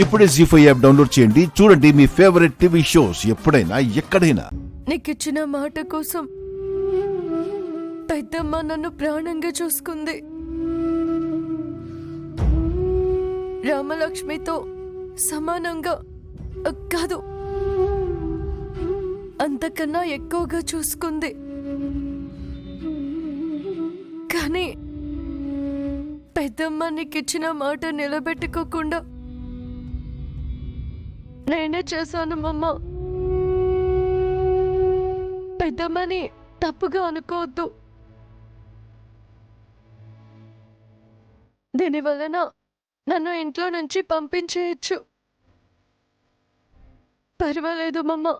ఇప్పుడే జీ5 app download చేయండి. చూడండి మీ ఫేవరెట్ టీవీ షోస్ ఎప్పుడైనా ఎక్కడైనా. నీకిచ్చిన మాట కోసం పెద్దమ్మ నన్ను ప్రాణంగా చూసుకుంది. రామలక్ష్మితో సమానంగా కాదు, అంతకన్నా ఎక్కువగా చూసుకుంది. కానీ పెద్దమ్మ నీకిచ్చిన మాట నిలబెట్టుకోకుండా నేనే చేశాను మమ్మ. పెద్దమ్మని తప్పుగా అనుకోవద్దు. దీనివలన నన్ను ఇంట్లో నుంచి పంపించేయచ్చు. పర్వాలేదు మమ్మ,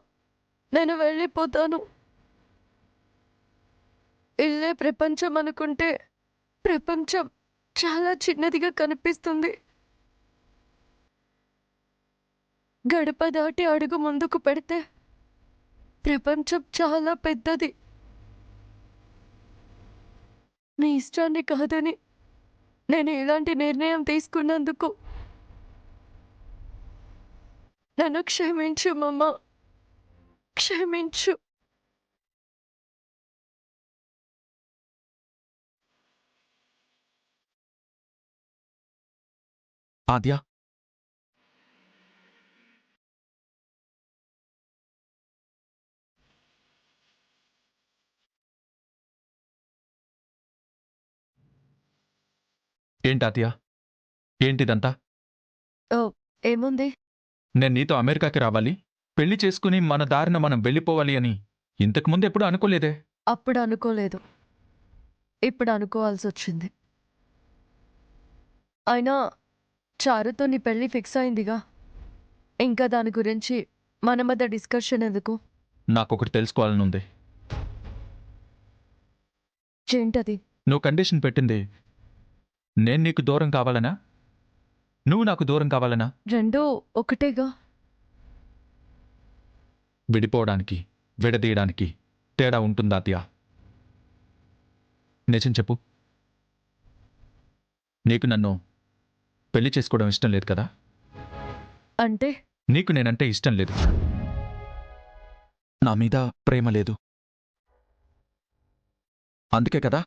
నేను వెళ్ళిపోతాను. ఇల్లే ప్రపంచం అనుకుంటే ప్రపంచం చాలా చిన్నదిగా కనిపిస్తుంది. గడప దాటి అడుగు ముందుకు పెడితే ప్రపంచం చాలా పెద్దది. నీ ఇష్టాన్ని కాదని నేను ఇలాంటి నిర్ణయం తీసుకున్నందుకు నన్ను క్షమించు మమ్మ, క్షమించు. ఆద్య, ఏంటి ఆద్య, ఏంటిదంతా? ఏముంది? నేను నీతో అమెరికాకి రావాలి, పెళ్లి చేసుకుని మన దారిన మనం వెళ్ళిపోవాలి అని ఇంతకుముందు ఎప్పుడు అనుకోలేదే. అప్పుడు అనుకోలేదు, ఇప్పుడు అనుకోవాల్సి వచ్చింది. అయినా చారుతో నీ పెళ్లి ఫిక్స్ అయిందిగా, ఇంకా దాని గురించి మన మధ్య డిస్కషన్ ఎందుకు? నాకొకటి తెలుసుకోవాలనుంది. ఏంటది? నువ్వు కండిషన్ పెట్టింది నేను నీకు దూరం కావాలనా, నువ్వు నాకు దూరం కావాలనా? రెండూ ఒకటేగా. విడిపోవడానికి విడదీయడానికి తేడా ఉంటుందా ఆద్య? నిజం చెప్పు. నీకు నన్ను పెళ్లి చేసుకోవడం ఇష్టం లేదు కదా? అంటే? నీకు నేనంటే ఇష్టం లేదు, నా మీద ప్రేమ లేదు. అందుకే కదా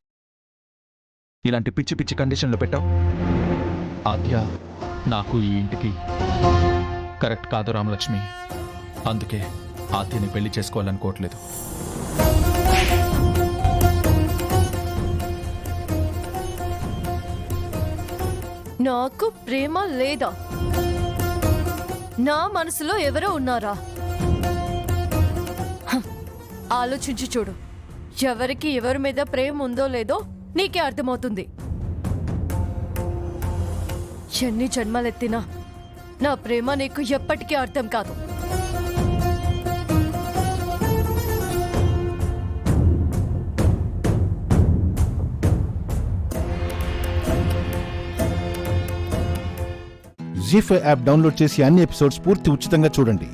ఇలాంటి పిచ్చి పిచ్చి కండిషన్లు పెట్టావు. ఆద్య, నాకు ఈ ఇంటికి కరెక్ట్ కాదు రామలక్ష్మి. అందుకే ఆద్యని పెళ్లి చేసుకోవాలనుకోవట్లేదు. నాకు ప్రేమ లేదా? నా మనసులో ఎవరో ఉన్నారా? ఆలోచించి చూడు. ఎవరికి ఎవరి మీద ప్రేమ ఉందో లేదో నీకే అర్థమవుతుంది. ఎన్ని జన్మలెత్తినా నా ప్రేమ నీకు ఎప్పటికీ అర్థం కాదు. జీ5 యాప్ డౌన్లోడ్ చేసి అన్ని ఎపిసోడ్స్ పూర్తి ఉచితంగా చూడండి.